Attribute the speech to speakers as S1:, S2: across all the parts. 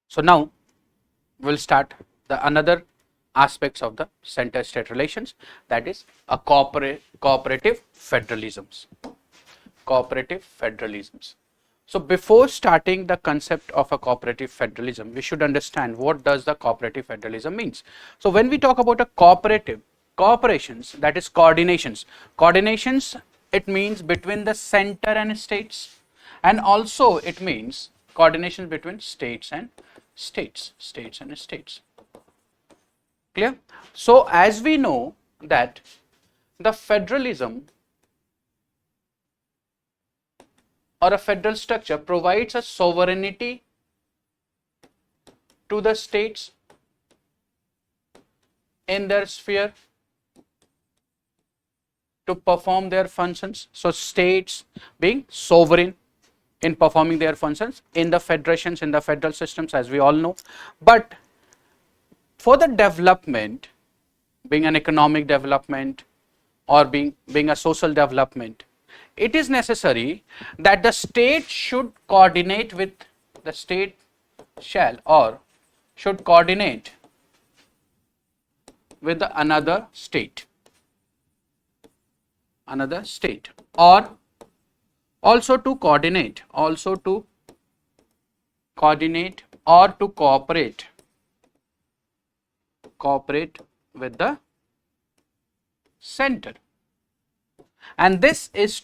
S1: So now we'll start the another aspects of the center-state relations, that is a cooperative federalisms. Cooperative federalisms. So before starting the concept of a cooperative federalism, we should understand what does the cooperative federalism means. So when we talk about a cooperations, that is coordinations, it means between the center and states, and also it means coordination between states and states. Clear? So as we know that the federalism or a federal structure provides a sovereignty to the states in their sphere to perform their functions. So states being sovereign in performing their functions in the federations, in the federal systems, as we all know. But for the development, being an economic development or being a social development, it is necessary that the state should coordinate with the state should coordinate with another state, or also to coordinate or to cooperate with the center, and this is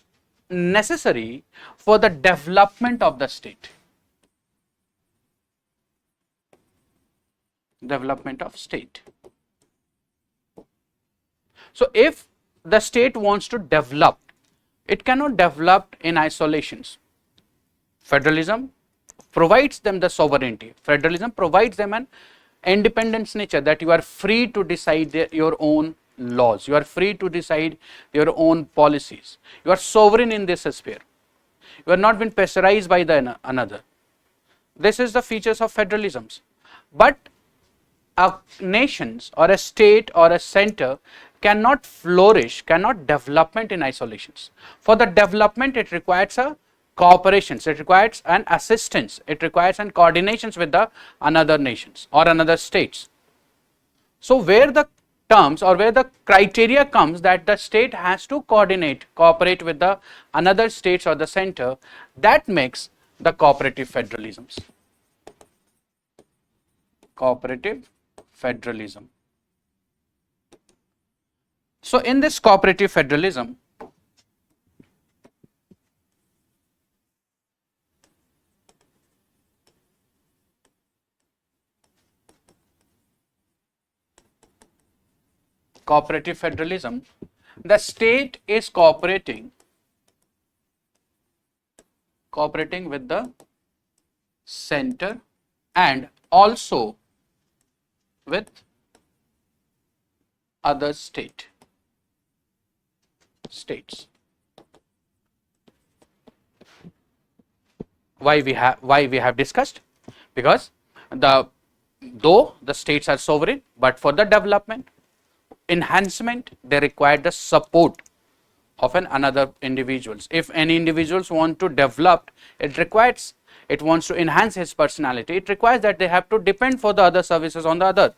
S1: necessary for the development of the state. So if the state wants to develop, it cannot develop in isolations. Federalism provides them the sovereignty. Federalism provides them an independence nature, that you are free to decide your own laws, you are free to decide your own policies, you are sovereign in this sphere, you are not been pressurized by the another. This is the features of federalisms. But a nations or a state or a center cannot flourish, cannot development in isolations. For the development, it requires a cooperations, it requires an assistance, it requires an coordinations with the another nations or another states. So where the terms or where the criteria comes that the state has to cooperate with the another states or the center, that makes the cooperative federalisms. Cooperative federalism. So in this cooperative federalism, the state is cooperating with the center and also with other states. Why we have discussed? Because though the states are sovereign, but for the development, enhancement, they require the support of another individuals. If any individuals want to develop, it wants to enhance his personality, it requires that they have to depend for the other services on the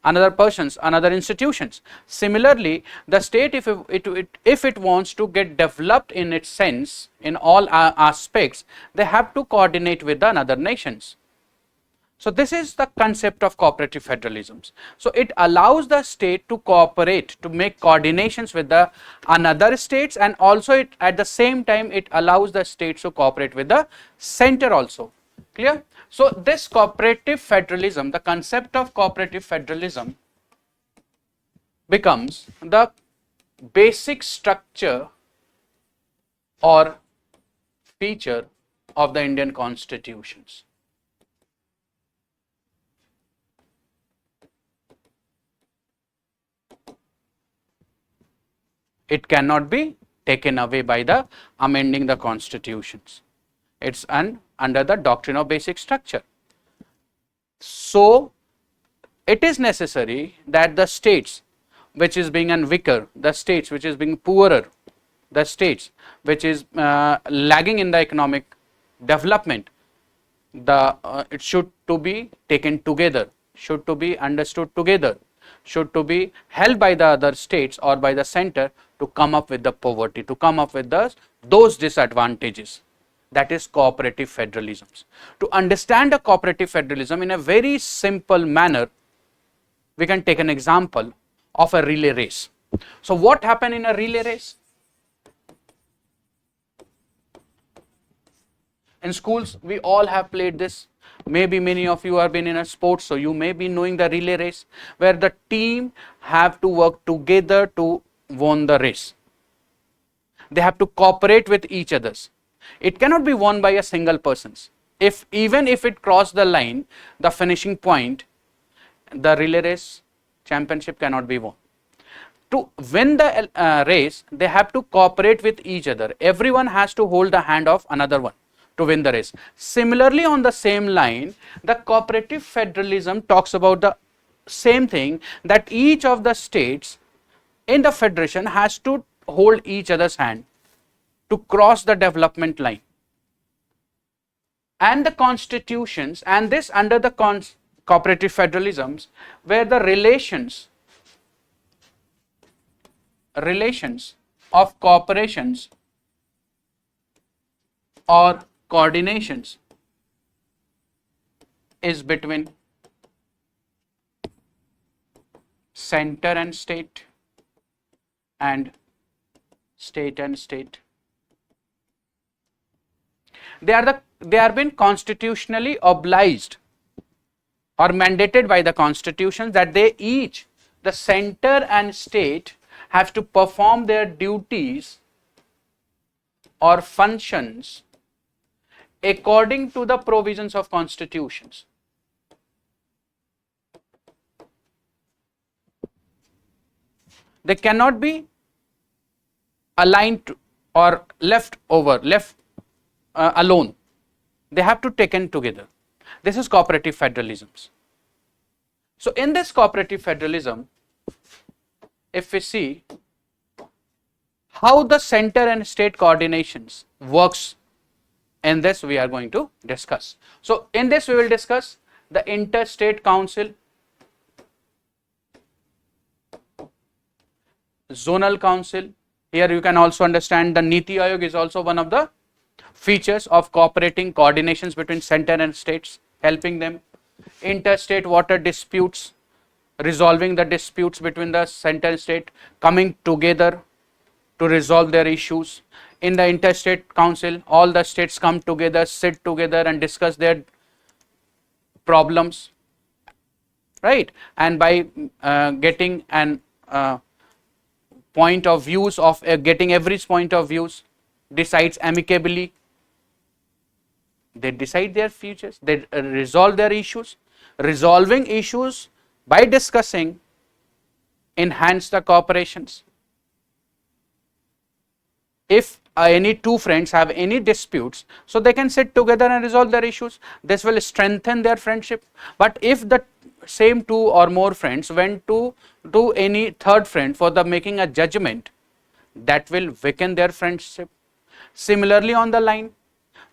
S1: another persons, another institutions. Similarly, the state, if it wants to get developed in its sense in all aspects, they have to coordinate with the another nations. So this is the concept of cooperative federalisms. So it allows the state to cooperate, to make coordinations with the another states, and also at the same time it allows the states to cooperate with the center also. Clear? So this cooperative federalism, the concept of cooperative federalism becomes the basic structure or feature of the Indian constitutions. It cannot be taken away by the amending the constitutions. It's under the doctrine of basic structure. So it is necessary that the states which is being weaker, the states which is being poorer, the states which is lagging in the economic development, it should to be taken together, should to be understood together, should to be held by the other states or by the center to come up with the poverty, to come up with those disadvantages. That is cooperative federalism. To understand a cooperative federalism in a very simple manner, we can take an example of a relay race. So what happened in a relay race? In schools, we all have played this. Maybe many of you have been in a sport, so you may be knowing the relay race, where the team have to work together to win the race. They have to cooperate with each other. It cannot be won by a single person. Even if it crossed the line, the finishing point, the relay race championship cannot be won. To win the race, they have to cooperate with each other. Everyone has to hold the hand of another one to win the race. Similarly, on the same line, the cooperative federalism talks about the same thing, that each of the states in the federation has to hold each other's hand to cross the development line. And the constitutions, and this under the cooperative federalisms, where the relations of cooperations or coordinations is between center and state and state and state. They are been constitutionally obliged or mandated by the constitution that they each, the center and state, have to perform their duties or functions according to the provisions of constitutions. They cannot be aligned to or left alone. They have to taken together. This is cooperative federalism. So in this cooperative federalism, if we see how the center and state coordinations works, in this we are going to discuss. So in this we will discuss the interstate council, zonal council. Here you can also understand the Niti Aayog is also one of the features of cooperating coordinations between center and states, helping them. Interstate water disputes, resolving the disputes between the center and state, coming together to resolve their issues. In the interstate council, all the states come together, sit together and discuss their problems, right? And by getting an point of views of getting every point of views, decides amicably. They decide their futures, they resolve their issues. Resolving issues by discussing enhance the cooperations. If any two friends have any disputes, so they can sit together and resolve their issues. This will strengthen their friendship. But if the same two or more friends went to any third friend for the making a judgment, that will weaken their friendship. Similarly, on the line,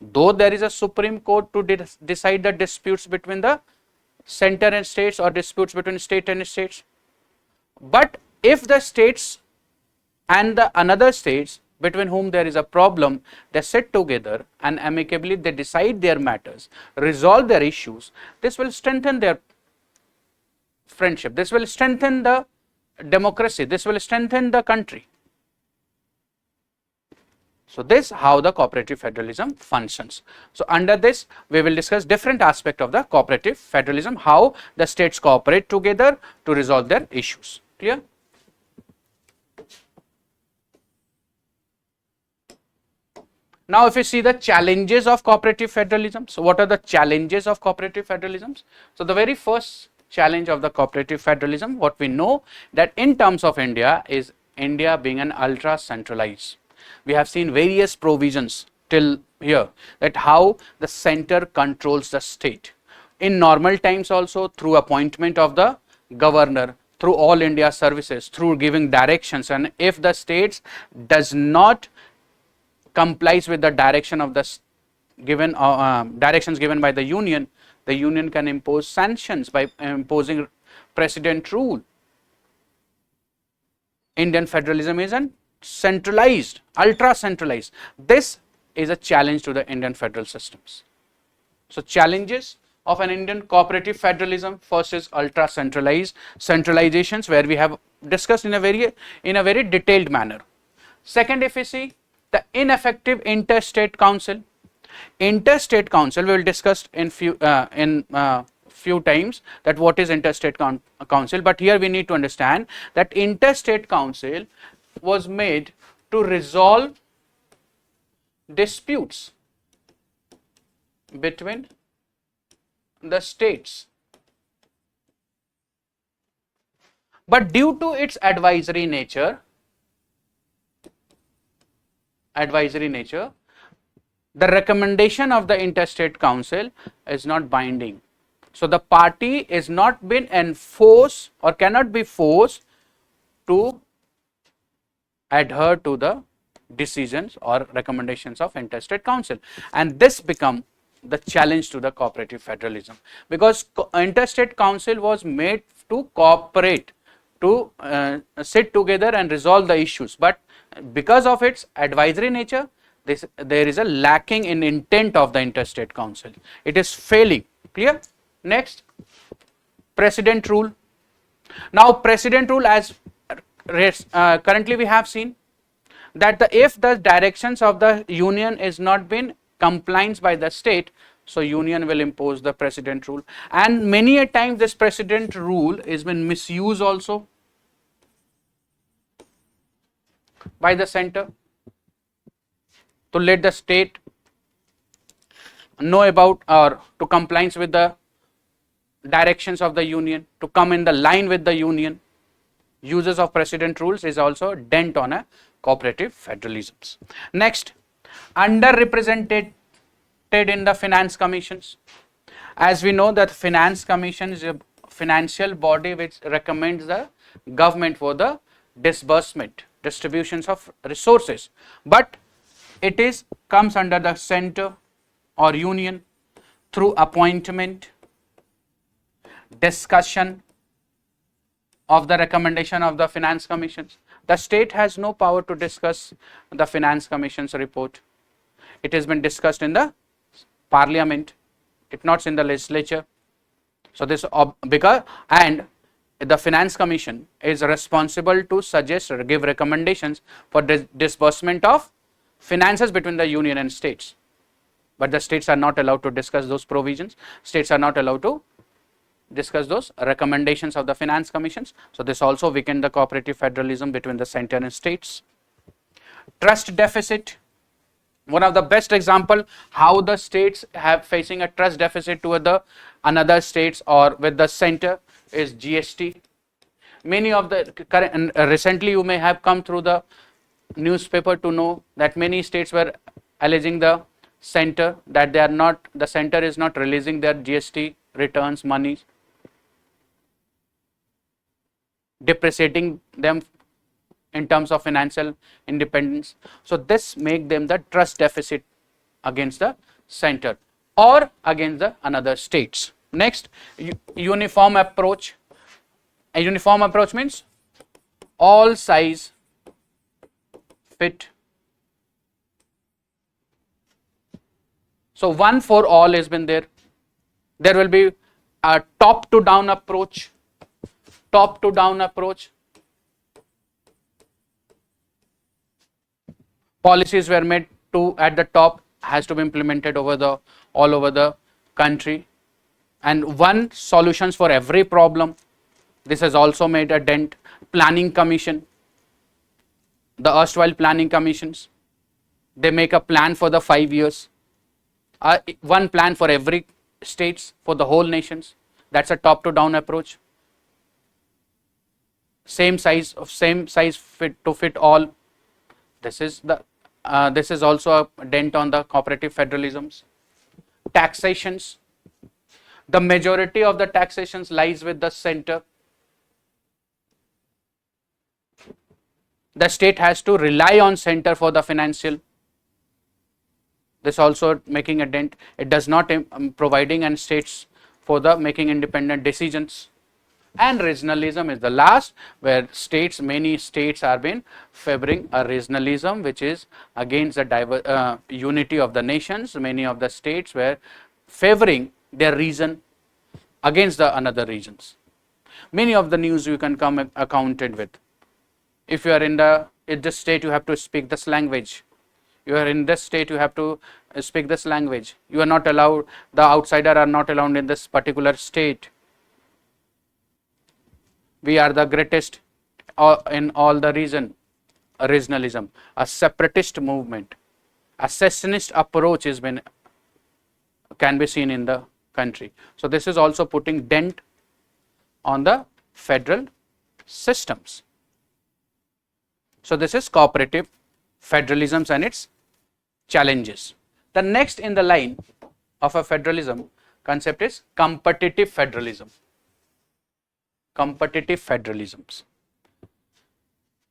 S1: though there is a Supreme Court to decide the disputes between the center and states or disputes between state and states, but if the states and the another states between whom there is a problem, they sit together and amicably they decide their matters, resolve their issues, this will strengthen their friendship, this will strengthen the democracy, this will strengthen the country. So this how the cooperative federalism functions. So under this we will discuss different aspects of the cooperative federalism, how the states cooperate together to resolve their issues. Clear? Now if you see the challenges of cooperative federalism, so what are the challenges of cooperative federalism? So the very first challenge of the cooperative federalism, what we know that in terms of India is India being an ultra centralized. We have seen various provisions till here that how the center controls the state. In normal times also through appointment of the governor, through all India services, through giving directions, and if the states does not complies with the direction of the given directions given by the union can impose sanctions by imposing precedent rule. Indian federalism is centralized, ultra centralized. This is a challenge to the Indian federal systems. So challenges of an Indian cooperative federalism: first is ultra centralized centralizations, where we have discussed in a very detailed manner. Second, if we see the ineffective interstate council. Interstate council, we will discuss in few times that what is interstate council, but here we need to understand that interstate council was made to resolve disputes between the states, but due to its advisory nature, the recommendation of the interstate council is not binding. So the party is not been enforced or cannot be forced to adhere to the decisions or recommendations of interstate council, and this become the challenge to the cooperative federalism, because interstate council was made to cooperate, to sit together and resolve the issues, but because of its advisory nature, there is a lacking in intent of the interstate council. It is failing. Clear? Next, precedent rule. Now precedent rule, as currently we have seen that if the directions of the union is not been compliance by the state, so union will impose the precedent rule, and many a time this precedent rule has been misused also by the center to let the state know about or to compliance with the directions of the union, to come in the line with the union. Uses of precedent rules is also a dent on a cooperative federalisms. Next, underrepresented in the finance commissions. As we know that finance commission is a financial body which recommends the government for the distributions of resources, but it comes under the center or union through appointment, discussion of the recommendation of the finance commissions. The state has no power to discuss the finance commission's report. It has been discussed in the parliament, it not in the legislature. So this because and the finance commission is responsible to suggest or give recommendations for disbursement of finances between the union and states, but the states are not allowed to discuss those provisions. States are not allowed to discuss those recommendations of the finance commissions. So this also weakened the cooperative federalism between the center and states. Trust deficit, one of the best example how the states have facing a trust deficit toward the another states or with the center is GST. Many of the current recently you may have come through the newspaper to know that many states were alleging the center that the center is not releasing their GST returns money, depreciating them in terms of financial independence. So this make them the trust deficit against the center or against the another states. Next, uniform approach. A uniform approach means all size fit. So one for all has been there. There will be a top to down approach. Top to down approach. Policies were made to at the top has to be implemented all over the country, and one solutions for every problem. This has also made a dent. Planning commission, the erstwhile planning commissions, they make a plan for the 5 years, one plan for every states for the whole nations. That's a top to down approach. Same size fit to fit all. This is also a dent on the cooperative federalisms. Taxations, the majority of the taxations lies with the center. The state has to rely on center for the financial. This also making a dent. It does not providing and states for the making independent decisions. And regionalism is the last, where many states are been favoring a regionalism, which is against the unity of the nations. Many of the states were favoring their region against the another regions. Many of the news you can come accounted with. If you are in this state, you have to speak this language. You are in this state, you have to speak this language. You are not allowed, the outsider are not allowed in this particular state. We are the greatest in all the region. Regionalism, a separatist movement, a secessionist approach can be seen in the country. So this is also putting dent on the federal systems. So this is cooperative federalism and its challenges. The next in the line of a federalism concept is competitive federalism. Competitive federalisms.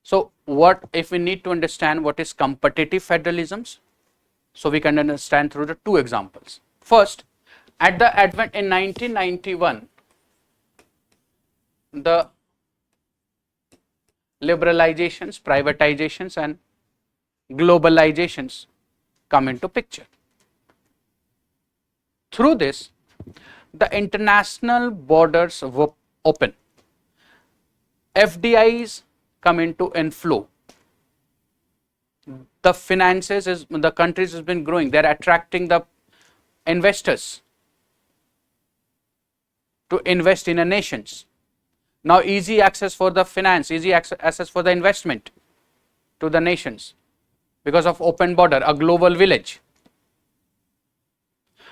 S1: So what if we need to understand what is competitive federalisms? So we can understand through the two examples. First, at the advent in 1991, the liberalizations, privatizations and globalizations come into picture. Through this, the international borders were open. FDIs come into inflow. The finances the countries has been growing. They are attracting the investors to invest in a nations. Now easy access for the finance, easy access for the investment to the nations because of open border, a global village.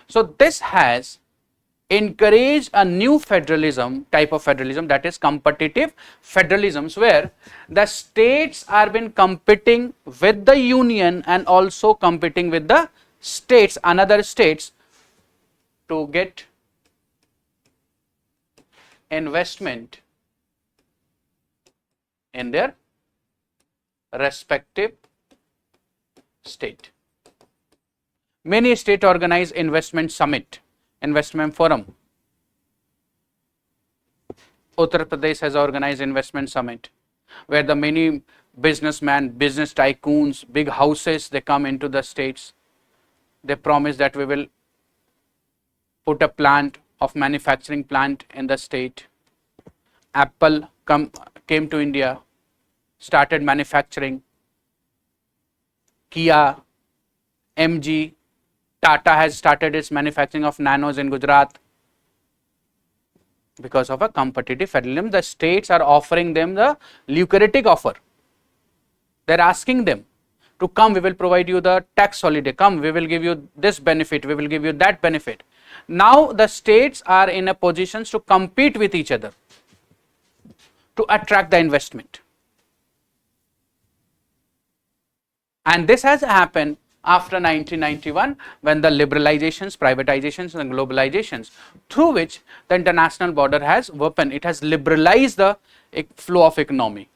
S1: So this has encouraged a new federalism, type of federalism, that is competitive federalisms, where the states are been competing with the union and also competing with the states, another states, to get investment in their respective state. Many states organize investment summit, investment forum. Uttar Pradesh has organized investment summit, where the many businessmen, business tycoons, big houses, they come into the states. They promise that we will put a plant of manufacturing plant in the state. Apple came to India, started manufacturing. Kia, MG, Tata has started its manufacturing of nanos in Gujarat. Because of a competitive federalism, the states are offering them the lucrative offer. They are asking them to come, we will provide you the tax holiday, come, we will give you this benefit, we will give you that benefit. Now the states are in a position to compete with each other to attract the investment. And this has happened after 1991, when the liberalizations, privatizations and globalizations, through which the international border has opened, it has liberalized the flow of economy.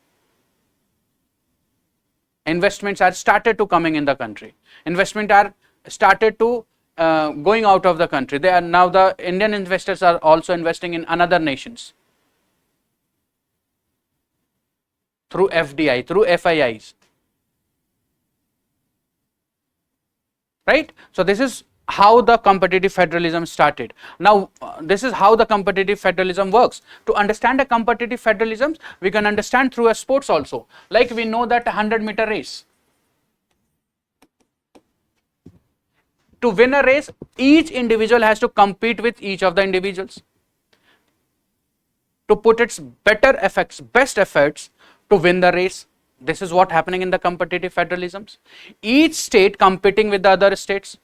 S1: Investments are started to coming in the country. Investment are started to going out of the country. They are now, the Indian investors are also investing in another nations through FDI, through FIIs. Right? So this is how the competitive federalism started. Now this is how the competitive federalism works. To understand a competitive federalism, we can understand through a sports also. Like we know that 100-meter race. To win a race, each individual has to compete with each of the individuals to put its best efforts to win the race. This is what happening in the competitive federalisms. Each state competing with the other states,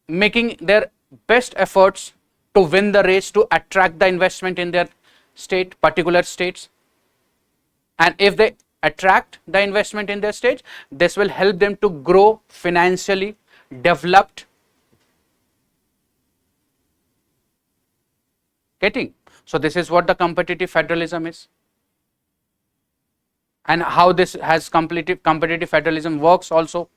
S1: making their best efforts to win the race, to attract the investment in their state, particular states. And if they attract the investment in their states, this will help them to grow financially, developed. Getting? So this is what the competitive federalism is. And how this has competitive federalism works also.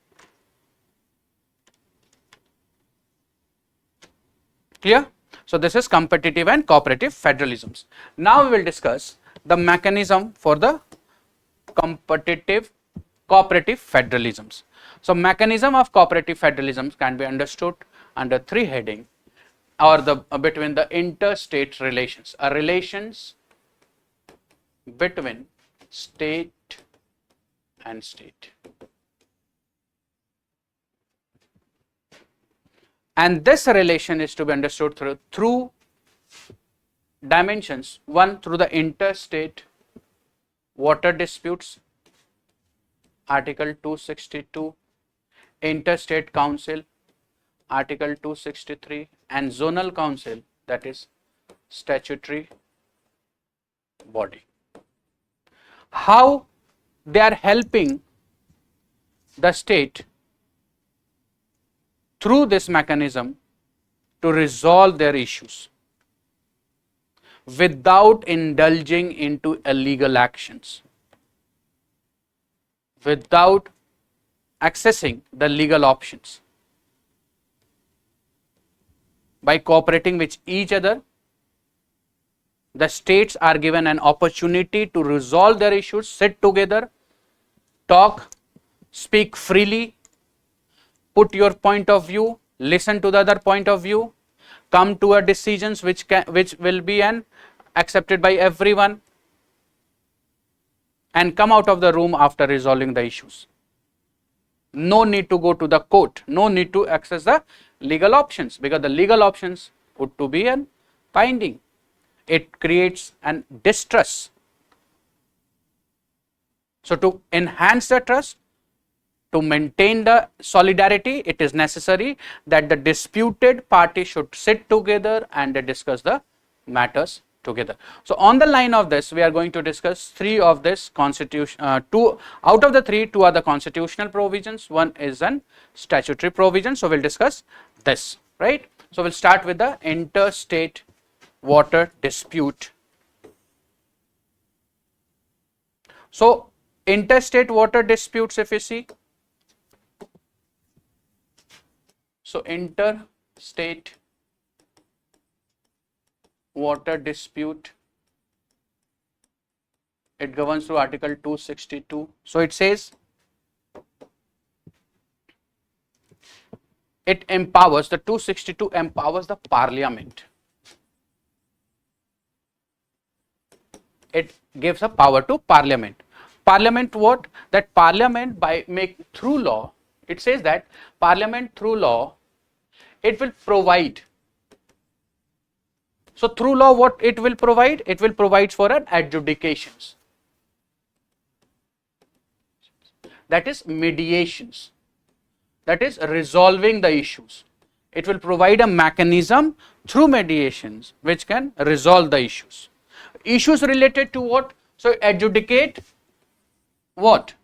S1: Clear? So this is competitive and cooperative federalisms. Now we will discuss the mechanism for the competitive cooperative federalisms. So mechanism of cooperative federalisms can be understood under three heading, or the between the interstate relations, relations between state and state. And this relation is to be understood through dimensions. One, through the interstate water disputes, Article 262, interstate council, Article 263, and zonal council, that is statutory body. How they are helping the state through this mechanism to resolve their issues without indulging into illegal actions, without accessing the legal options. By cooperating with each other, the states are given an opportunity to resolve their issues, sit together, talk, speak freely, put your point of view, listen to the other point of view, come to a decisions which will be accepted by everyone, and come out of the room after resolving the issues. No need to go to the court, no need to access the legal options, because the legal options would to be binding. It creates an distrust. So to enhance the trust, to maintain the solidarity, it is necessary that the disputed party should sit together and they discuss the matters together. So on the line of this, we are going to discuss three of this constitution, two out of the three, two are the constitutional provisions, one is an statutory provision. So we'll discuss this, right? So we'll start with the interstate water dispute. So interstate water disputes, if you see, so interstate water dispute, it governs through Article 262. So it says it empowers, the 262 empowers the parliament. It gives a power to parliament. Parliament what? That parliament through law, it says that parliament through law, it will provide. So through law what it will provide? It will provide for an adjudications. That is mediations. That is resolving the issues. It will provide a mechanism through mediations which can resolve the issues. Issues related to what? So adjudicate what?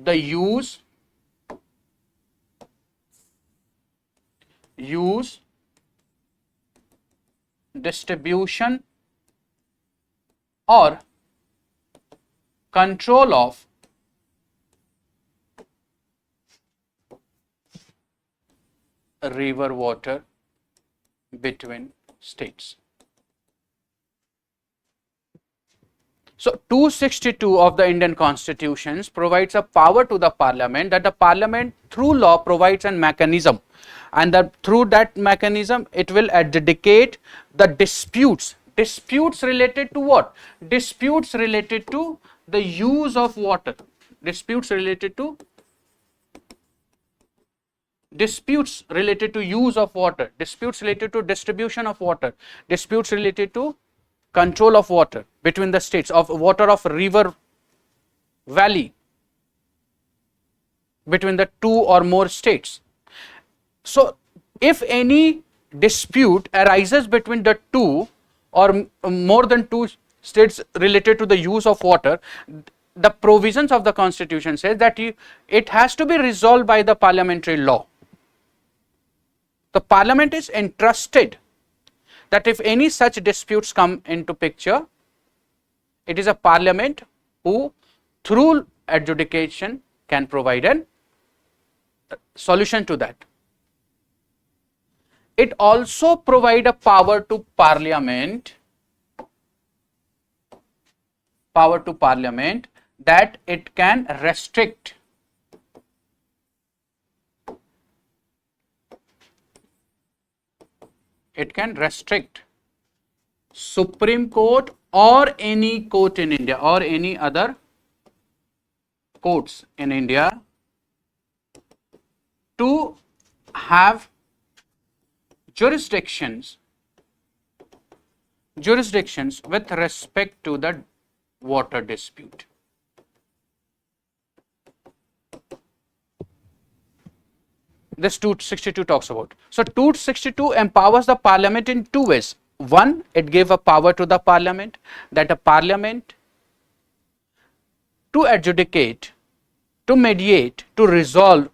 S1: The use, distribution or control of river water between states. So 262 of the Indian Constitution provides a power to the parliament, that the parliament through law provides a mechanism, and that through that mechanism it will adjudicate the disputes. Disputes related to what? Disputes related to the use of water. Disputes related to use of water, disputes related to distribution of water, disputes related to control of water between the states, of water of river valley between the two or more states. So if any dispute arises between the two or more than two states related to the use of water, the provisions of the Constitution says that it has to be resolved by the parliamentary law. The parliament is entrusted that if any such disputes come into picture, it is a parliament who through adjudication can provide a solution to that. it also provide a power to parliament, that it can restrict Supreme Court or any court in India or any other courts in India to have jurisdictions with respect to the water dispute. This 262 talks about. So 262 empowers the parliament in two ways. One, it gave a power to the parliament, that a parliament to adjudicate, to mediate, to resolve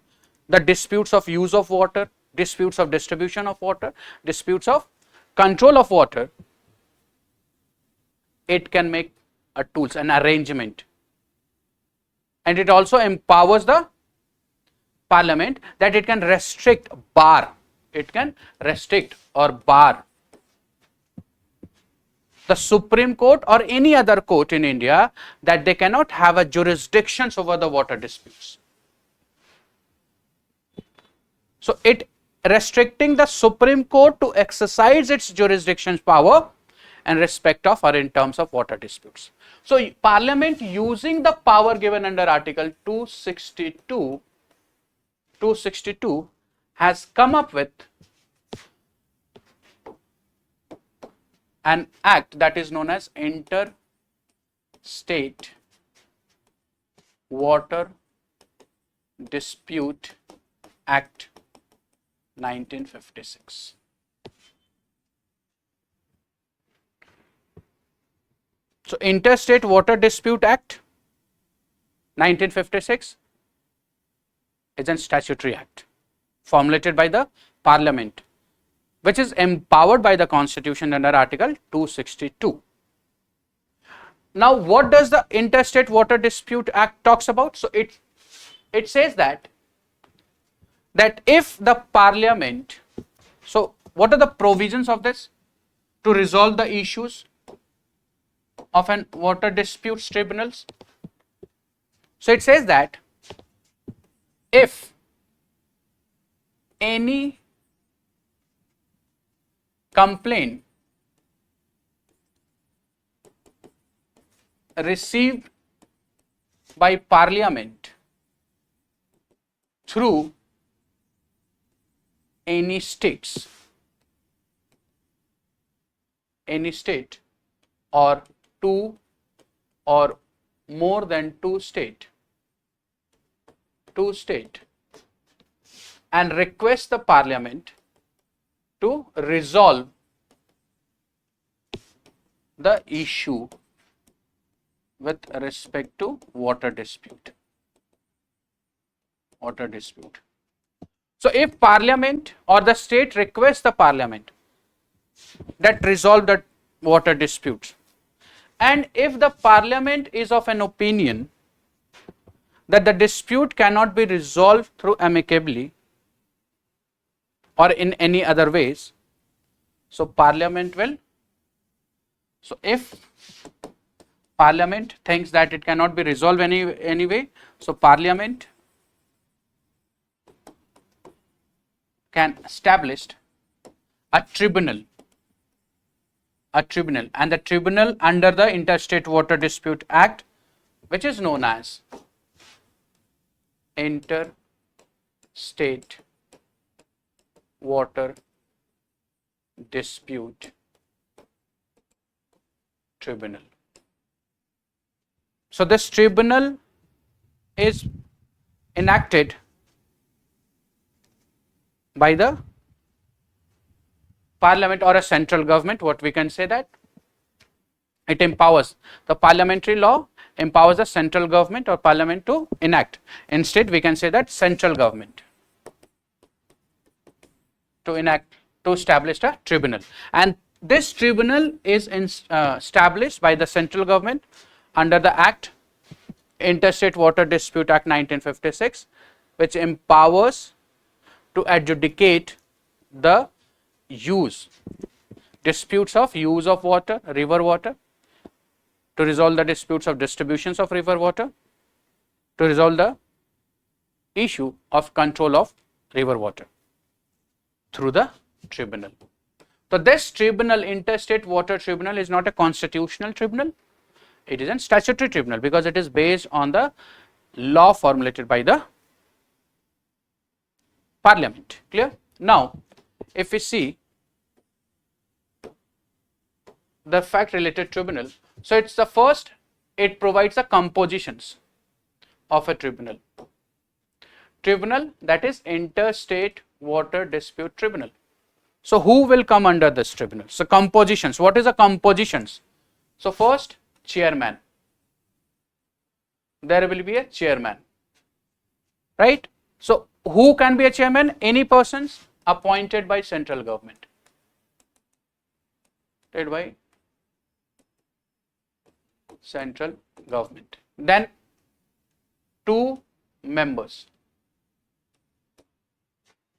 S1: the disputes of use of water, disputes of distribution of water, disputes of control of water. It can make a tools, an arrangement, and it also empowers the parliament that it can restrict, bar, it can restrict or bar the Supreme Court or any other court in India, that they cannot have a jurisdictions over the water disputes. So it restricting the Supreme Court to exercise its jurisdiction's power in respect of or in terms of water disputes. So Parliament, using the power given under Article 262 has come up with an act that is known as Interstate Water Dispute Act 1956. So Interstate Water Dispute Act 1956 is a statutory act formulated by the Parliament, which is empowered by the Constitution under Article 262. Now, what does the Interstate Water Dispute Act talks about? So it says that if the Parliament, so what are the provisions of this? To resolve the issues of an water disputes tribunals. So it says that if any complaint received by Parliament through any state or two or more than two state and request the Parliament to resolve the issue with respect to water dispute. So if Parliament or the state requests the Parliament that resolve the water disputes, and if the Parliament is of an opinion that the dispute cannot be resolved through amicably or in any other ways, so Parliament will, so if Parliament thinks that it cannot be resolved any way, so Parliament can establish a tribunal, and the tribunal under the Interstate Water Dispute Act, which is known as Interstate Water Dispute Tribunal. So this tribunal is enacted by the Parliament or a central government. What we can say that it empowers the parliamentary law, empowers the central government or Parliament to enact. Instead, we can say that central government to enact, to establish a tribunal, and this tribunal is established by the central government under the Act, Interstate Water Dispute Act 1956, which empowers to adjudicate the use, disputes of use of water, river water, to resolve the disputes of distributions of river water, to resolve the issue of control of river water through the tribunal. So this tribunal, interstate water tribunal, is not a constitutional tribunal, it is a statutory tribunal because it is based on the law formulated by the parliament. Clear? Now, if we see the fact related tribunal, so it's the first, it provides the compositions of a tribunal. Tribunal, that is interstate water dispute tribunal. So who will come under this tribunal? So compositions, what is the compositions? So first, chairman, there will be a chairman, right? So who can be a chairman? Any persons appointed by central government, appointed by central government. Then 2 members.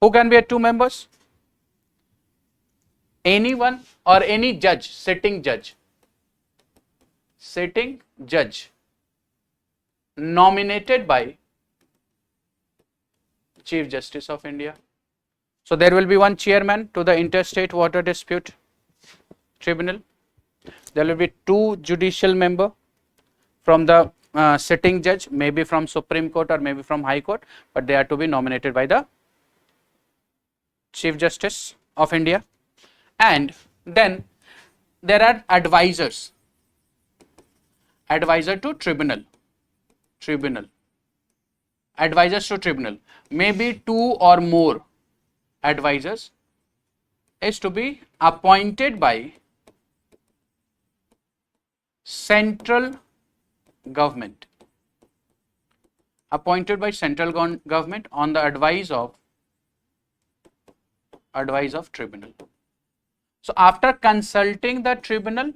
S1: Who can be a 2 members? Anyone or any judge, sitting judge, nominated by Chief Justice of India. So there will be one chairman to the interstate water dispute tribunal. There will be 2 judicial member from the sitting judge, maybe from Supreme Court or maybe from High Court, but they are to be nominated by the Chief Justice of India. And then there are advisors, advisor to tribunal, advisors to tribunal, maybe 2 or more advisors is to be appointed by central government, government on the advice of tribunal. So after consulting the tribunal,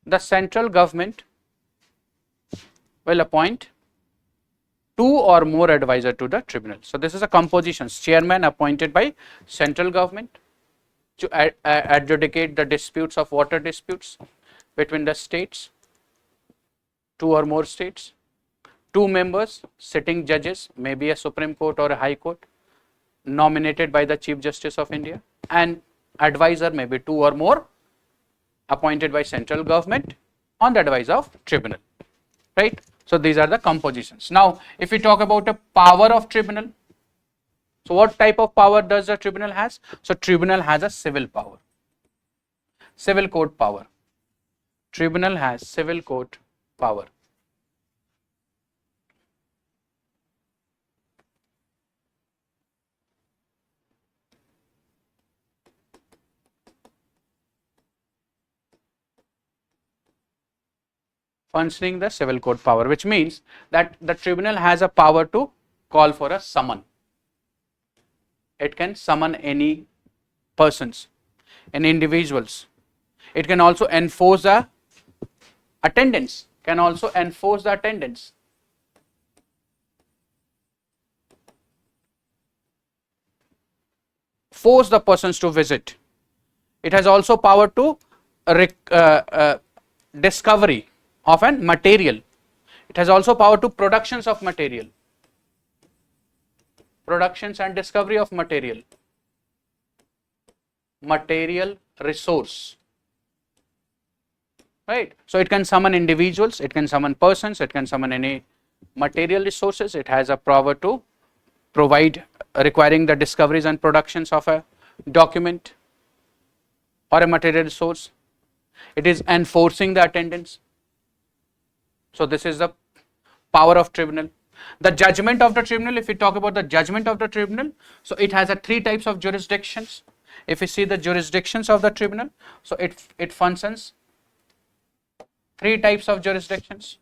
S1: the central government will appoint 2 or more advisor to the tribunal. So this is a composition, chairman appointed by central government to adjudicate the disputes of water disputes between the states, 2 or more states, 2 members, sitting judges, maybe a Supreme Court or a High Court, nominated by the Chief Justice of India, and advisor maybe 2 or more appointed by central government on the advice of tribunal, right? So these are the compositions. Now if we talk about a power of tribunal, so what type of power does the tribunal has? So tribunal has a civil power, civil court power. Tribunal has civil court power. Functioning the civil court power, which means that the tribunal has a power to call for a summon. It can summon any persons, any individuals. It can also enforce the attendance, force the persons to visit. It has also power to discovery of an material. It has also power to productions of material, productions and discovery of material resource, right? So it can summon individuals, it can summon persons, it can summon any material resources. It has a power to provide, requiring the discoveries and productions of a document or a material resource. It is enforcing the attendance. So this is the power of tribunal. The judgment of the tribunal, if we talk about the judgment of the tribunal, so it has a 3 types of jurisdictions. If we see the jurisdictions of the tribunal, so it functions 3 types of jurisdictions.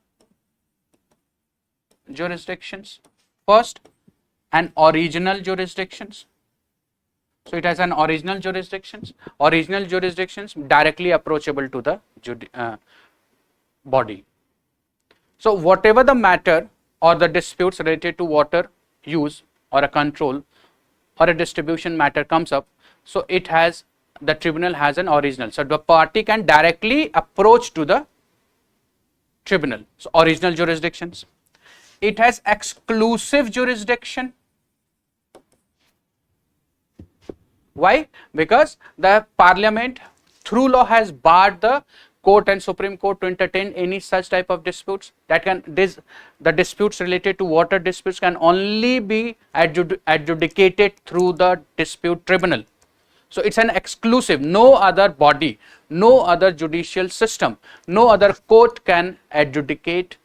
S1: First, an original jurisdictions. So it has an original jurisdictions directly approachable to the body. So whatever the matter or the disputes related to water use or a control or a distribution matter comes up, So the tribunal has an original. So the party can directly approach to the tribunal. So original jurisdictions. It has exclusive jurisdiction. Why? Because the parliament through law has barred the court and Supreme Court to entertain any such type of disputes. The disputes related to water disputes can only be adjudicated through the dispute tribunal. So it's an exclusive, no other body, no other judicial system, no other court can adjudicate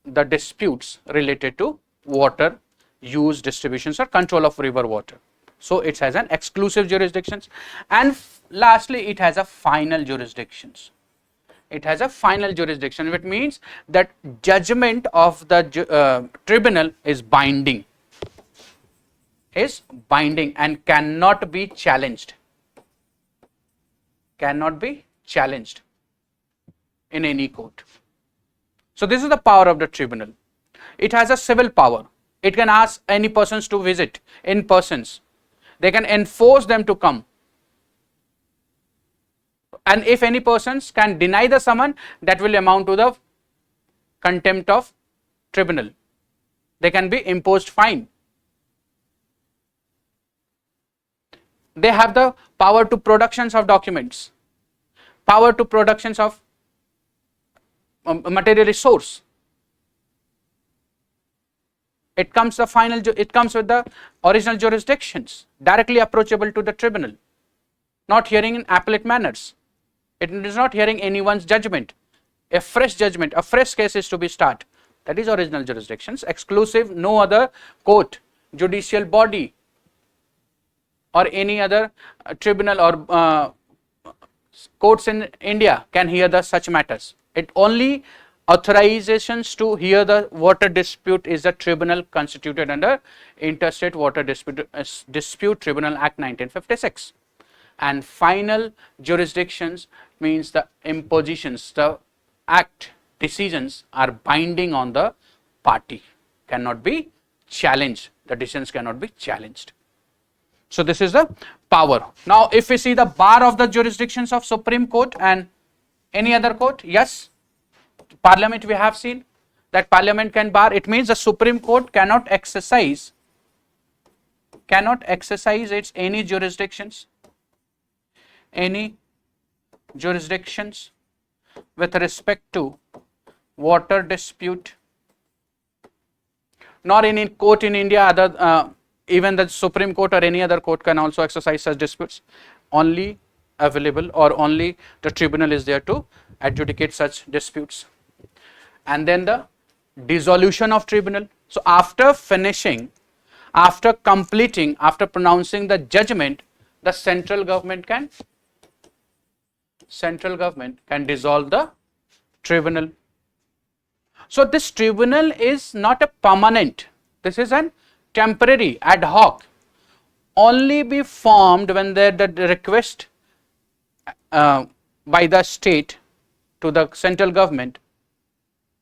S1: the disputes related to water use, distributions or control of river water. So it has an exclusive jurisdictions, and lastly it has a final jurisdictions. It has a final jurisdiction, which means that judgment of the tribunal is binding and cannot be challenged, in any court. So this is the power of the tribunal. It has a civil power. It can ask any persons to visit in persons. They can enforce them to come. And if any persons can deny the summon, that will amount to the contempt of tribunal. They can be imposed fine. They have the power to productions of documents, power to productions of material resource. It comes with the original jurisdictions, directly approachable to the tribunal, not hearing in appellate manners. It is not hearing anyone's judgment. A fresh judgment, a fresh case is to be started. That is original jurisdictions. Exclusive, no other court, judicial body or any other tribunal or courts in India can hear the such matters. It only authorizations to hear the water dispute is the tribunal constituted under Interstate Water Dispute Tribunal Act 1956. And final jurisdictions means the impositions, the act decisions are binding on the party, cannot be challenged. The decisions cannot be challenged. So this is the power. Now if we see the bar of the jurisdictions of Supreme Court and any other court, yes, Parliament we have seen that Parliament can bar. It means the Supreme Court cannot exercise its any jurisdictions with respect to water dispute, nor any court in India, even the Supreme Court or any other court can also exercise such disputes. Only available or only the tribunal is there to adjudicate such disputes. And then the dissolution of tribunal. So after completing, after pronouncing the judgment, the central government can dissolve the tribunal. So this tribunal is not a permanent, this is an temporary, ad hoc, only be formed when the request by the state to the central government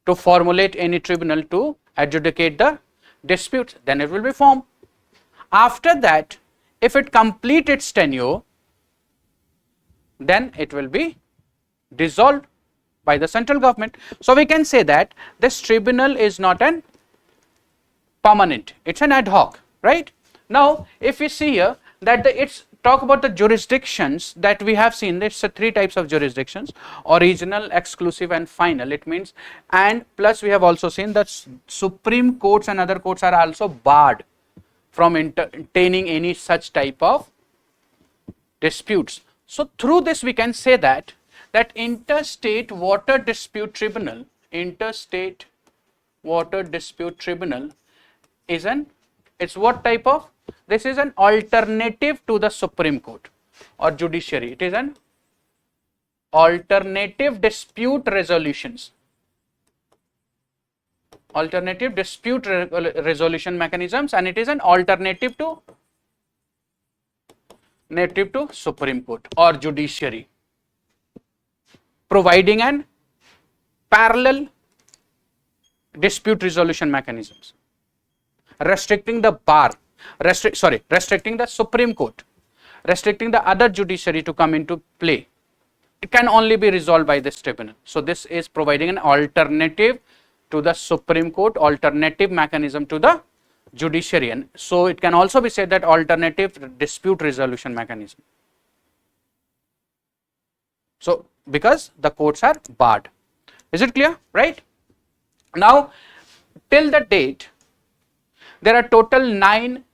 S1: to formulate any tribunal to adjudicate the disputes, then it will be formed. After that, if it completes its tenure, then it will be dissolved by the central government. So we can say that this tribunal is not an permanent, it's an ad hoc, right? Now if we see here that it's talk about the jurisdictions that we have seen, there's three types of jurisdictions: original, exclusive and final. It means, and plus we have also seen that Supreme Courts and other courts are also barred from entertaining any such type of disputes. So through this we can say that Interstate Water Dispute Tribunal is it's what type of? This is an alternative to the Supreme Court or judiciary. It is an alternative dispute resolutions, alternative dispute resolution mechanisms, and it is an alternative to Supreme Court or judiciary, providing an parallel dispute resolution mechanisms, restricting the bar, restricting the Supreme Court, restricting the other judiciary to come into play. It can only be resolved by this tribunal. So this is providing an alternative to the Supreme Court, alternative mechanism to the judiciary. And so it can also be said that alternative dispute resolution mechanism. So because the courts are barred. Is it clear? Right? Now till the date, there are total 9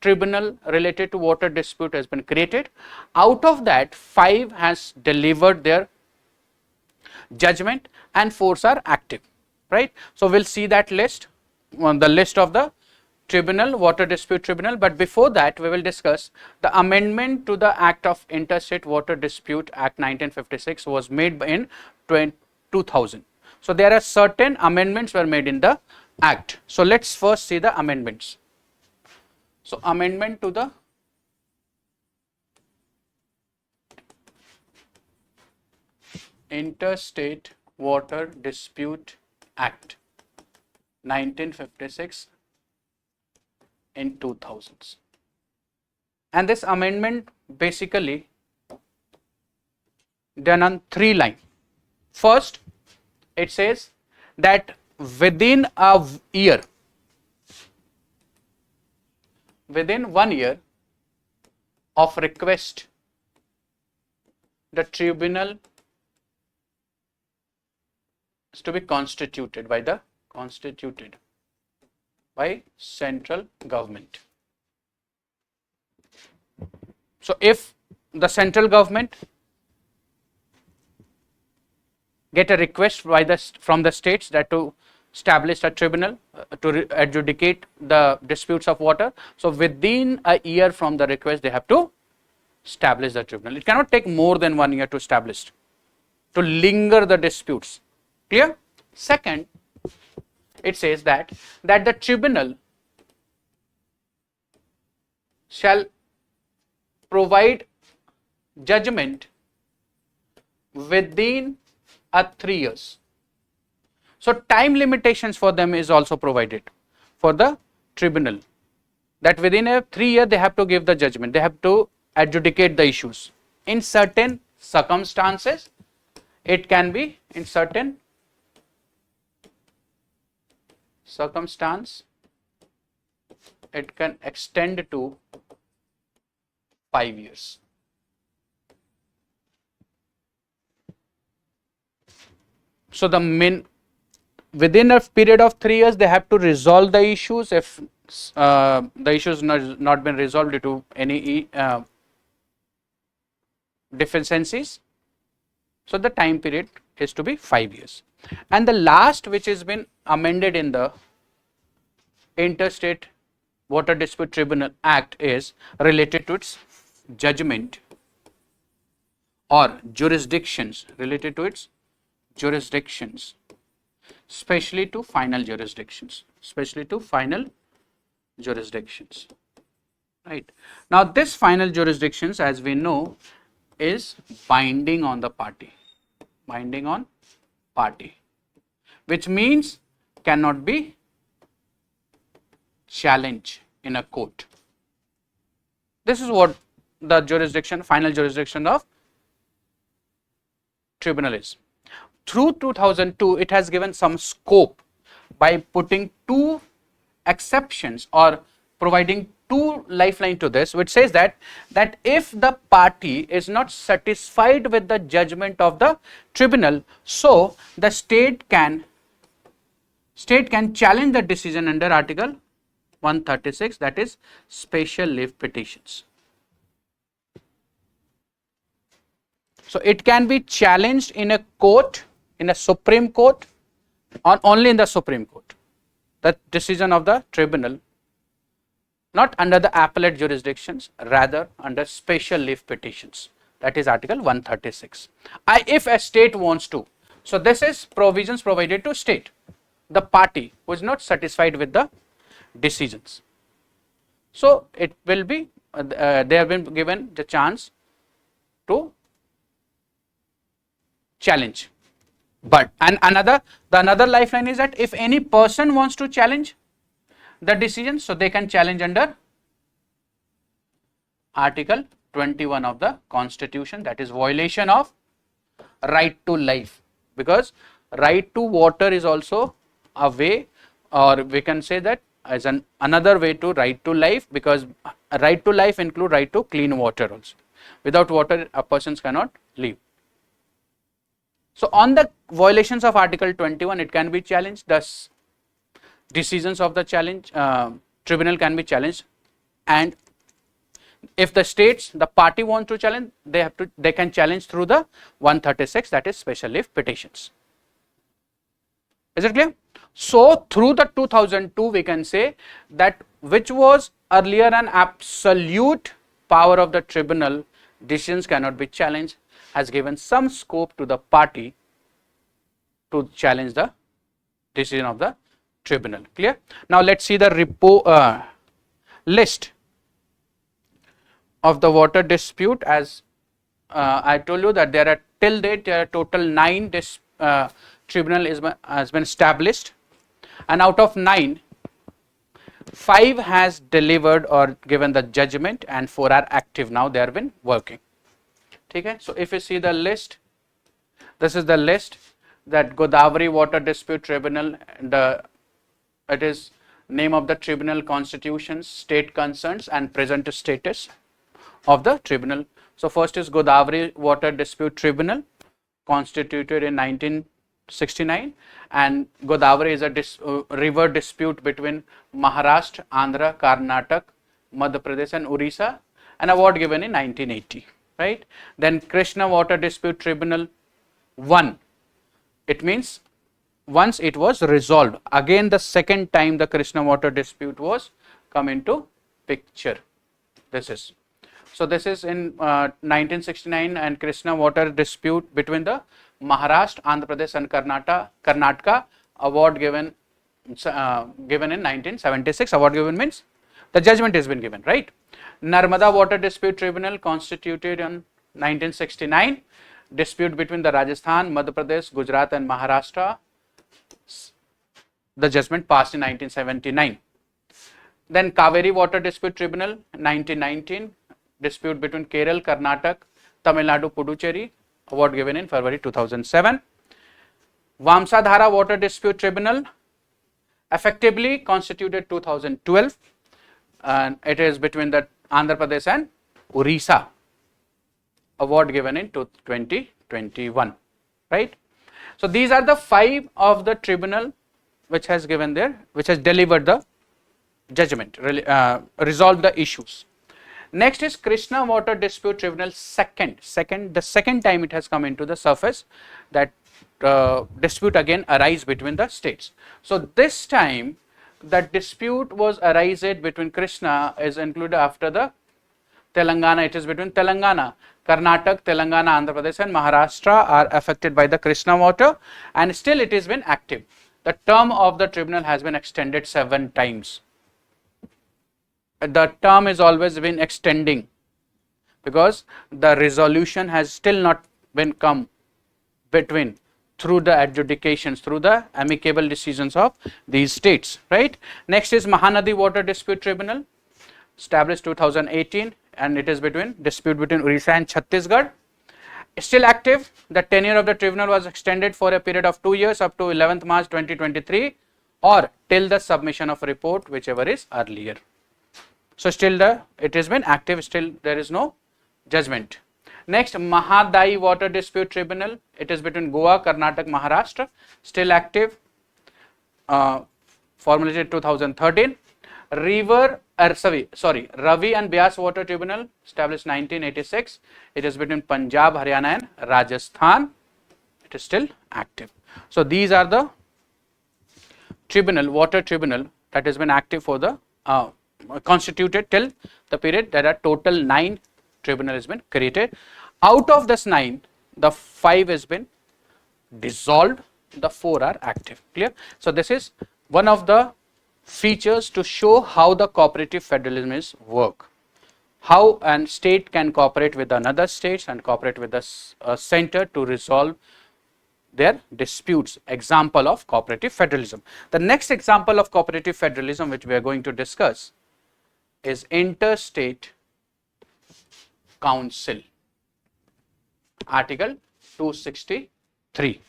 S1: tribunal related to water dispute has been created. Out of that, 5 has delivered their judgment and 4 are active, right? So we'll see that list on the list of the tribunal, water dispute tribunal, but before that we will discuss the amendment to the Act of Interstate Water Dispute Act 1956 was made in 2000. So there are certain amendments were made in the Act. So let's first see the amendments. So amendment to the Interstate Water Dispute Act 1956 in 2000s, and this amendment basically done on 3 lines. First, it says that within a year, within 1 year of request, the tribunal is to be constituted by central government. So if the central government get a request by from the states that to establish a tribunal to adjudicate the disputes of water, so within a year from the request they have to establish the tribunal. It cannot take more than 1 year to establish, to linger the disputes. Clear? Second, it says that the tribunal shall provide judgment within 3 years. So time limitations for them is also provided for the tribunal, that within 3 years they have to give the judgment, they have to adjudicate the issues. In certain circumstances, it can be in certain circumstance, it can extend to 5 years. So the within a period of 3 years they have to resolve the issues. If the issues not been resolved due to any deficiencies, so the time period is to be 5 years. And the last, which has been amended in the Interstate Water Dispute Tribunal Act, is related to its judgment or jurisdictions, related to its jurisdictions, especially to final jurisdictions, right? Now this final jurisdictions, as we know, is binding on the party, which means cannot be challenged in a court. This is what the jurisdiction, final jurisdiction of tribunal is. Through 2002, it has given some scope by putting 2 exceptions or providing 2 lifeline to this, which says that if the party is not satisfied with the judgment of the tribunal, so the state can challenge the decision under Article 136, that is special leave petitions. So it can be challenged in a court, in a Supreme Court, or only in the Supreme Court, the decision of the tribunal, not under the appellate jurisdictions, rather under special leave petitions, that is Article 136. If a state wants to, so this is provisions provided to state, the party who is not satisfied with the decisions. So it will be, they have been given the chance to challenge. But the another lifeline is that if any person wants to challenge the decision, so they can challenge under Article 21 of the Constitution, that is violation of right to life, because right to water is also a way, or we can say that as another way to right to life, because right to life include right to clean water also. Without water a person cannot live. So on the violations of Article 21, it can be challenged. Thus decisions of the challenge tribunal can be challenged, and if the states, the party want to challenge, they can challenge through the 136, that is special leave petitions. Is it clear? So through the 2002 we can say that which was earlier an absolute power of the tribunal, decisions cannot be challenged, has given some scope to the party to challenge the decision of the tribunal. Clear? Now let's see the list of the water dispute. As I told you that there are till date there are total 9 tribunal has been established, and out of 9, 5 has delivered or given the judgment and 4 are active now, they have been working. Okay? So if you see the list, this is the list, that Godavari Water Dispute Tribunal, it is name of the tribunal, constitutions, state concerns and present status of the tribunal. So first is Godavari Water Dispute Tribunal, constituted in 1969, and Godavari is a river dispute between Maharashtra, Andhra, Karnataka, Madhya Pradesh and Orissa, an award given in 1980, right? Then Krishna Water Dispute Tribunal 1, it means once it was resolved, again the second time the Krishna Water Dispute was come into picture. This is, so this is in 1969, and Krishna Water Dispute between the Maharashtra, Andhra Pradesh and Karnataka, award given in 1976. Award given means the judgment has been given, right? Narmada Water Dispute Tribunal, constituted in 1969, dispute between the Rajasthan, Madhya Pradesh, Gujarat and Maharashtra. The judgment passed in 1979. Then Kaveri Water Dispute Tribunal 1919, dispute between Kerala, Karnataka, Tamil Nadu, Puducherry, award given in February 2007. Vamsadhara Water Dispute Tribunal, effectively constituted 2012, and it is between the Andhra Pradesh and Orissa, award given in 2021, right? So these are the 5 of the tribunal which has given which has delivered the judgment, resolved the issues. Next is Krishna Water Dispute Tribunal the second time it has come into the surface, that dispute again arise between the states. So this time the dispute was arised between Krishna is included after the Telangana, it is between Telangana, Karnataka, Telangana, Andhra Pradesh and Maharashtra are affected by the Krishna water, and still it has been active. The term of the tribunal has been extended 7 times. The term is always been extending because the resolution has still not been come between through the adjudications, through the amicable decisions of these states, right? Next is Mahanadi Water Dispute Tribunal, established 2018, and it is dispute between Orissa and Chhattisgarh. Still active. The tenure of the tribunal was extended for a period of 2 years up to 11th March 2023 or till the submission of report, whichever is earlier. So still it has been active, still there is no judgment. Next, Mahadai Water Dispute Tribunal, it is between Goa, Karnataka, Maharashtra, still active, formulated 2013. Ravi and Beas Water Tribunal, established 1986, it is between Punjab, Haryana and Rajasthan, it is still active. So these are the water tribunal that has been active for the constituted till the period. There are total 9 tribunal has been created. Out of this 9, the 5 has been dissolved, the 4 are active. Clear? So this is one of the features to show how the cooperative federalism is work, how an state can cooperate with another states and cooperate with the center to resolve their disputes. Example of cooperative federalism. The next example of cooperative federalism which we are going to discuss is interstate council. Article 263.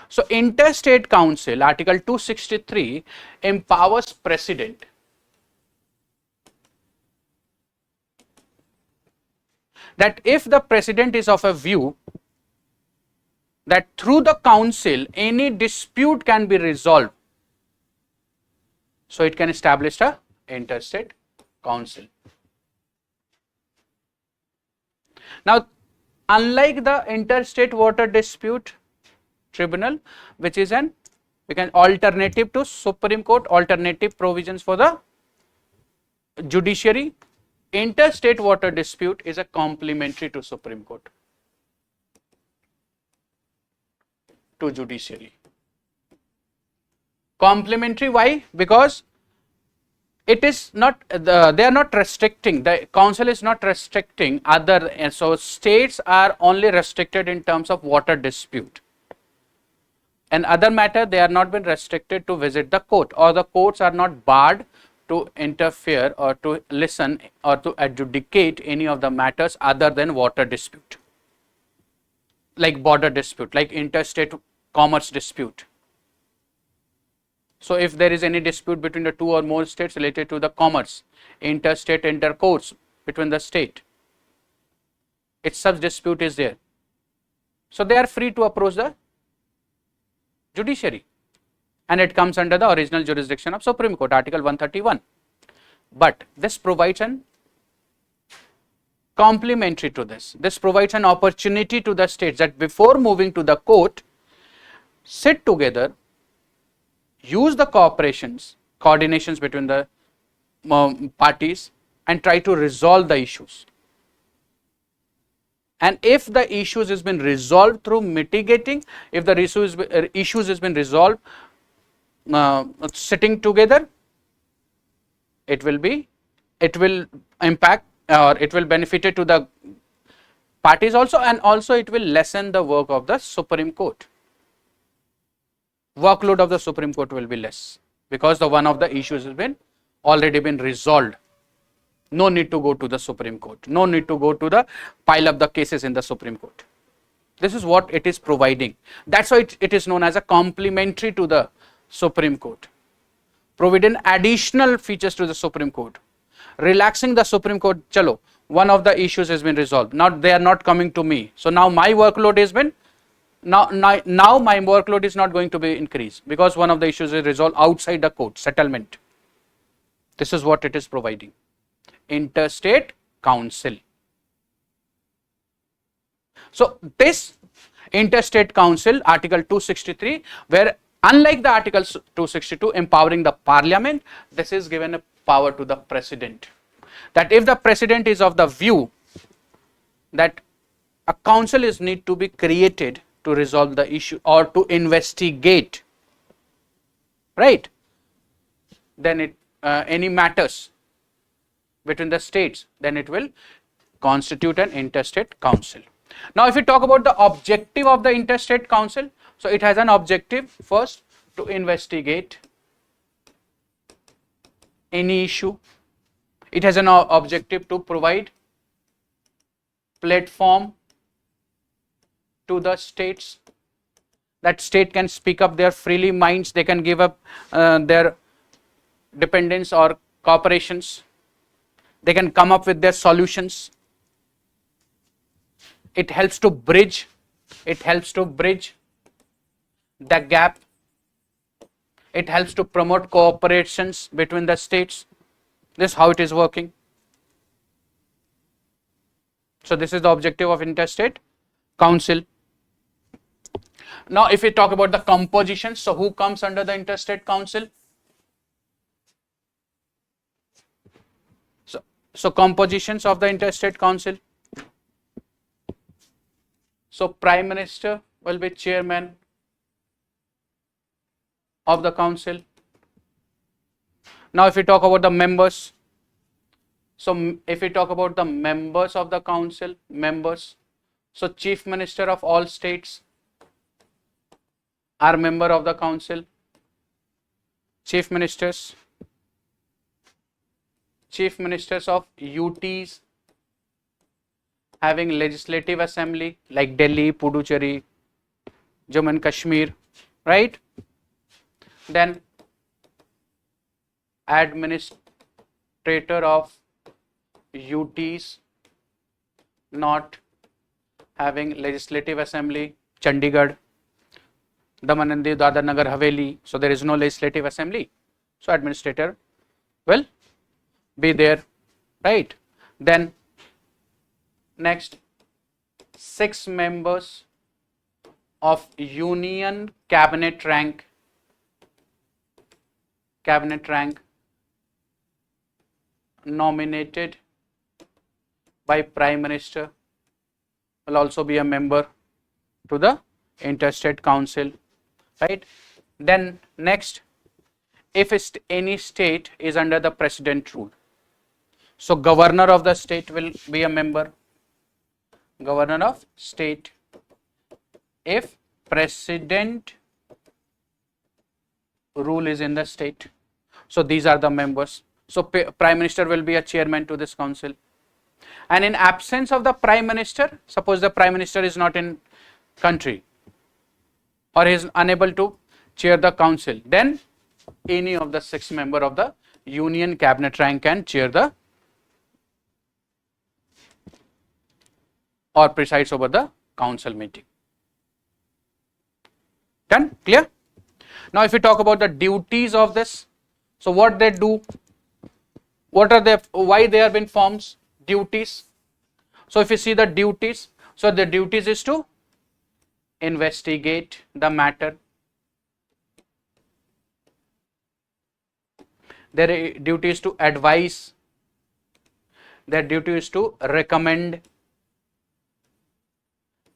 S1: So interstate council, Article 263 empowers president that if the president is of a view that through the council any dispute can be resolved, so it can establish a interstate council. Now, unlike the interstate water dispute tribunal, which is an alternative to Supreme Court, alternative provisions for the judiciary, interstate water dispute is a complementary to Supreme Court, to judiciary. Complementary, why? Because it is not, they are not restricting, the council is not restricting other, so states are only restricted in terms of water dispute. And other matter, they are not been restricted to visit the court, or the courts are not barred to interfere or to listen or to adjudicate any of the matters other than water dispute, like border dispute, like interstate commerce dispute. So if there is any dispute between the two or more states related to the commerce, interstate intercourse between the state, if such dispute is there, so they are free to approach the judiciary, and it comes under the original jurisdiction of Supreme Court, Article 131. But this provides an complementary to this. This provides an opportunity to the states that before moving to the court, sit together, use the coordinations between the parties and try to resolve the issues. And if the issues has been resolved through mitigating, if the issues has been resolved sitting together, it will impact or it will benefit it to the parties also, and also it will lessen the work of the Supreme Court. Workload of the Supreme Court will be less because the one of the issues has been already been resolved. No need to go to the Supreme Court. No need to go to the pile up the cases in the Supreme Court. This is what it is providing. That's why it is known as a complementary to the Supreme Court. Providing additional features to the Supreme Court. Relaxing the Supreme Court. Chalo, one of the issues has been resolved. Now they are not coming to me. So now my workload has been, now my workload is not going to be increased because one of the issues is resolved outside the court, settlement. This is what it is providing. Interstate council. So this interstate council, Article 263, where unlike the Article 262 empowering the parliament, this is given a power to the president, that if the president is of the view that a council is need to be created to resolve the issue or to investigate, right, then it any matters between the states, then it will constitute an interstate council. Now if we talk about the objective of the interstate council, so it has an objective first to investigate any issue. It has an objective to provide platform to the states, that state can speak up their freely minds, they can give up their dependence or cooperations, they can come up with their solutions. It helps to bridge the gap. It helps to promote cooperations between the states. This is how it is working. So this is the objective of interstate council. Now if we talk about the composition, so who comes under the interstate council? So compositions of the interstate council. So Prime Minister will be chairman of the council. Now if we talk about the members, so if we talk about the members of the council, so Chief Minister of all states are member of the council. Chief Ministers of UTs having legislative assembly like Delhi, Puducherry, Jammu and Kashmir, right? Then administrator of UTs not having legislative assembly, Chandigarh, Daman and Diu, Dadar Nagar Haveli, so there is no legislative assembly, so administrator will be there, right? Then next, 6 members of union cabinet rank nominated by Prime Minister will also be a member to the interstate council, right? Then next, if any state is under the president rule, so governor of the state will be a member, governor of state, if president rule is in the state, so these are the members. So Prime Minister will be a chairman to this council, and in absence of the Prime Minister, suppose the Prime Minister is not in country or is unable to chair the council, then any of the 6 member of the union cabinet rank can chair the or presides over the council meeting. Done? Clear? Now if we talk about the duties of this, so what they do, what are they, why they have been formed, duties. So if you see the duties, so the duties is to investigate the matter, their duty is to advise, their duty is to recommend,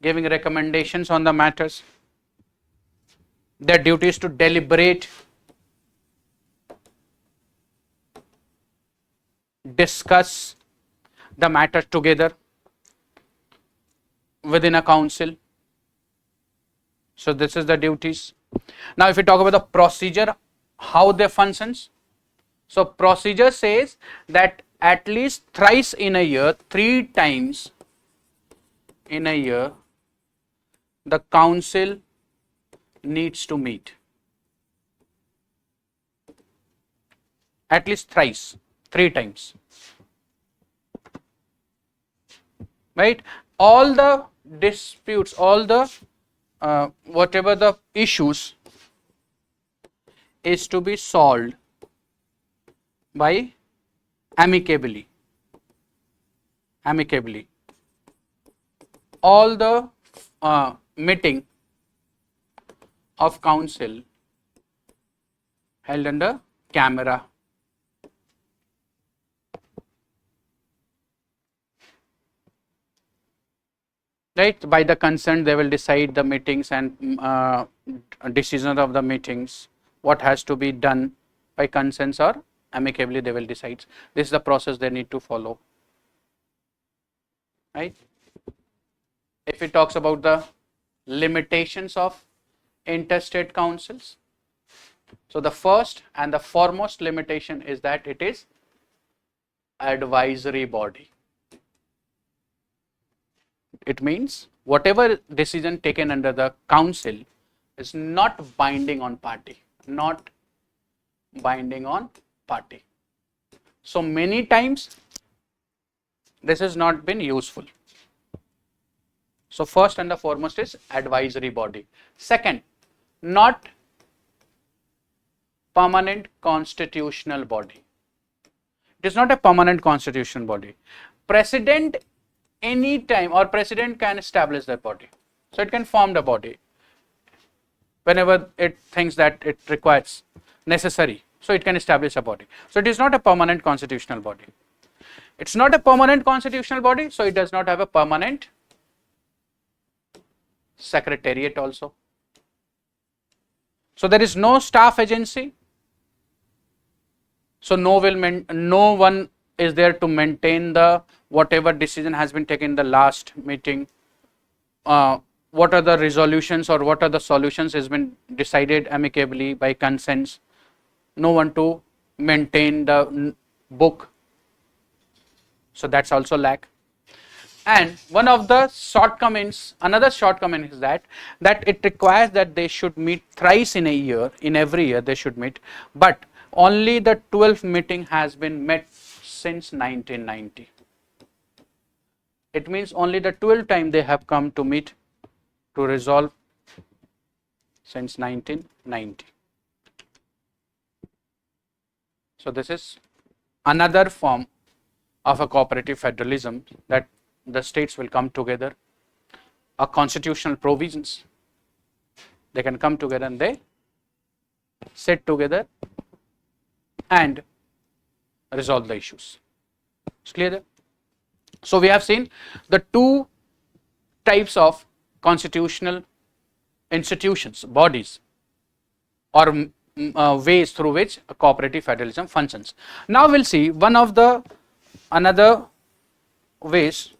S1: giving recommendations on the matters, their duty is to deliberate, discuss the matter together within a council. So this is the duties. Now if we talk about the procedure, how they functions, so procedure says that at least thrice in a year, 3 times in a year, the council needs to meet, at least thrice, 3 times, right? All the disputes, all the whatever the issues is to be solved by amicably. All the meeting of council held under camera. Right, by the consent they will decide the meetings and decision of the meetings, what has to be done by consents or amicably they will decide. This is the process they need to follow, right? If it talks about the limitations of interstate councils, so the first and the foremost limitation is that it is advisory body. It means whatever decision taken under the council is not binding on party, So many times this has not been useful. So first and the foremost is advisory body. Second, not permanent constitutional body. It is not a permanent constitutional body. President any time or president can establish that body. So it can form the body whenever it thinks that it requires necessary. So it can establish a body. So it is not a permanent constitutional body. It's not a permanent constitutional body, so it does not have a permanent secretariat also. So there is no staff agency. So no one is there to maintain the whatever decision has been taken in the last meeting. What are the resolutions or what are the solutions has been decided amicably by consents. No one to maintain the book. So that's also lack. And one of the shortcomings, another shortcoming is that it requires that they should meet thrice in a year, in every year they should meet, but only the 12th meeting has been met since 1990. It means only the 12th time they have come to meet to resolve since 1990. So this is another form of a cooperative federalism, that the states will come together, a constitutional provisions, they can come together and they sit together and resolve the issues. It's clear there? So we have seen the two types of constitutional institutions, bodies, or ways through which a cooperative federalism functions. Now we'll see one of the another ways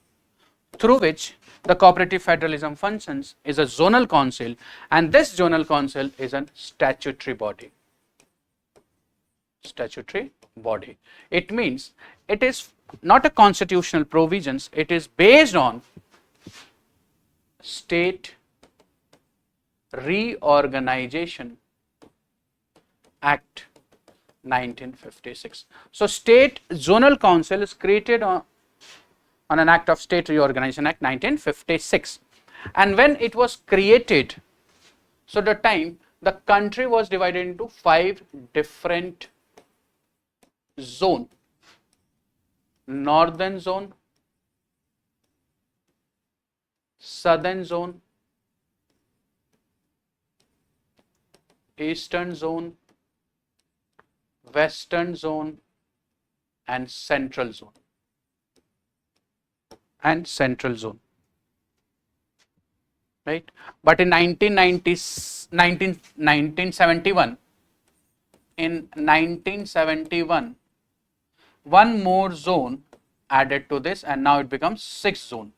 S1: through which the cooperative federalism functions is a zonal council, and this zonal council is a statutory body. Statutory body. It means it is not a constitutional provisions, it is based on State Reorganization Act 1956. So State Zonal Council is created on an act of State Reorganization Act 1956, and when it was created, so the time the country was divided into 5 different zones: northern zone, southern zone, eastern zone, western zone, and central zone. Right? But in 1971, one more zone added to this, and now it becomes 6 zone.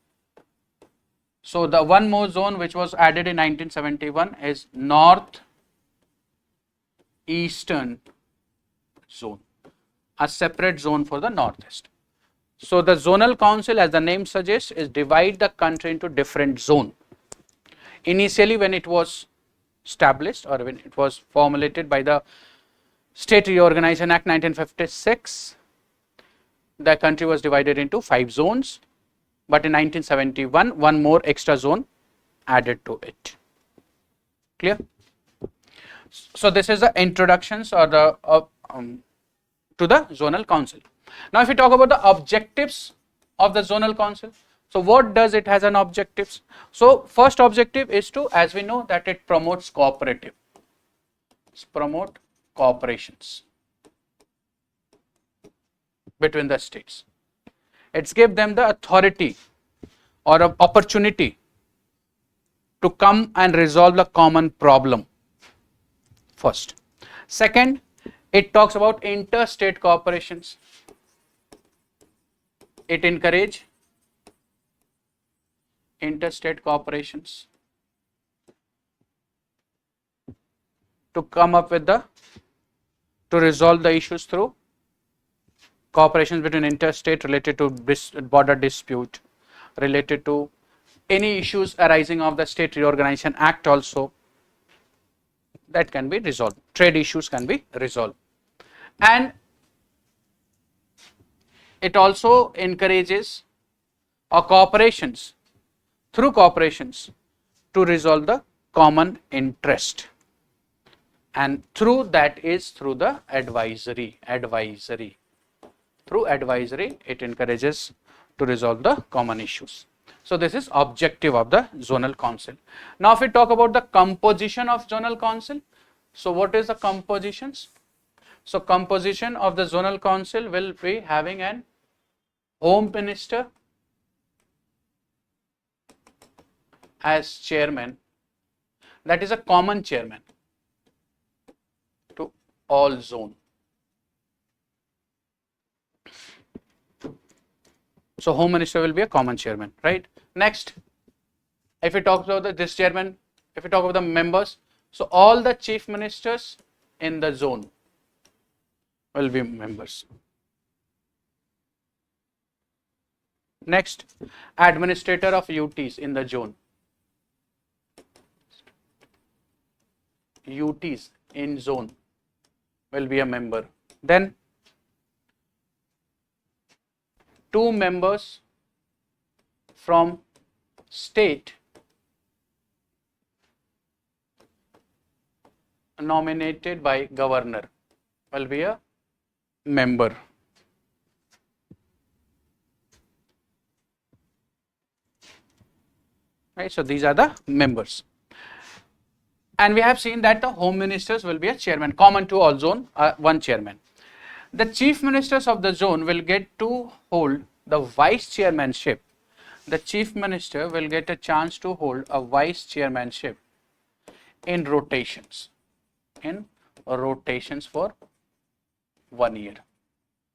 S1: So the one more zone which was added in 1971 is North Eastern zone, a separate zone for the Northeast. So the zonal council, as the name suggests, is divide the country into different zone. Initially, when it was established or when it was formulated by the State Reorganization Act 1956, the country was divided into 5 zones, but in 1971 one more extra zone added to it. Clear? So this is the introductions or the to the zonal council. Now if we talk about the objectives of the zonal council, so what does it has an objectives? So first objective is to, as we know, that it promotes cooperative, promote cooperations between the states. It's give them the authority or an opportunity to come and resolve the common problem first. Second, it talks about interstate cooperations. It encourage interstate cooperations to come up with to resolve the issues through cooperations between interstate related to border dispute, related to any issues arising of the State Reorganization Act also, that can be resolved. Trade issues can be resolved. And it also encourages cooperations, through cooperations, to resolve the common interest, and through that is through the advisory. Through advisory it encourages to resolve the common issues. So this is objective of the zonal council. Now if we talk about the composition of zonal council, so what is the compositions? So composition of the zonal council will be having an home minister as chairman, that is a common chairman to all zone. So home minister will be a common chairman, right? Next, if we talk about this chairman, if we talk about the members, so all the chief ministers in the zone will be members. Next, administrator of UTs in the zone. UTs in zone will be a member. Then 2 members from state nominated by governor will be a member. Right, so these are the members. And we have seen that the home ministers will be a chairman, common to all zone, one chairman. The chief ministers of the zone will get to hold the vice chairmanship. The chief minister will get a chance to hold a vice chairmanship in rotations for 1 year.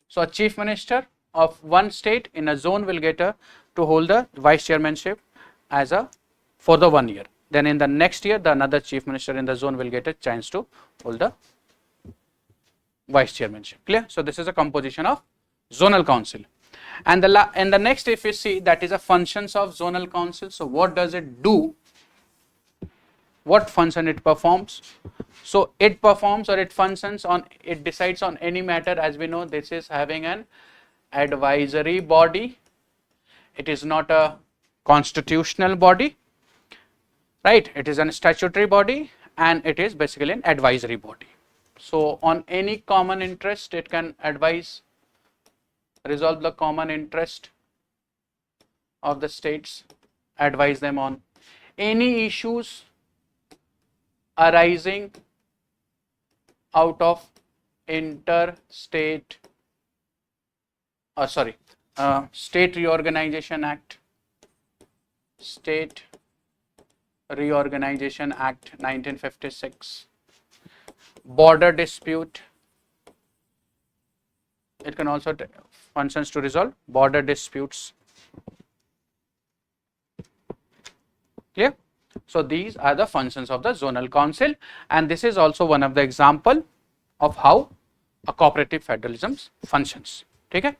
S1: So a chief minister of one state in a zone will get to hold the vice chairmanship as for the 1 year. Then in the next year, the another chief minister in the zone will get a chance to hold the vice chairmanship. Clear? So this is a composition of zonal council. And the next, if you see, that is a functions of zonal council. So what does it do? What function it performs? So it performs or it functions on, it decides on any matter. As we know, this is having an advisory body. It is not a constitutional body, right? It is a statutory body and it is basically an advisory body. So on any common interest, it can advise, resolve the common interest of the states, advise them on any issues arising out of State Reorganization Act, State Reorganization Act 1956, border dispute. It can also functions to resolve border disputes. Clear? So these are the functions of the zonal council, and this is also one of the example of how a cooperative federalism functions. Okay?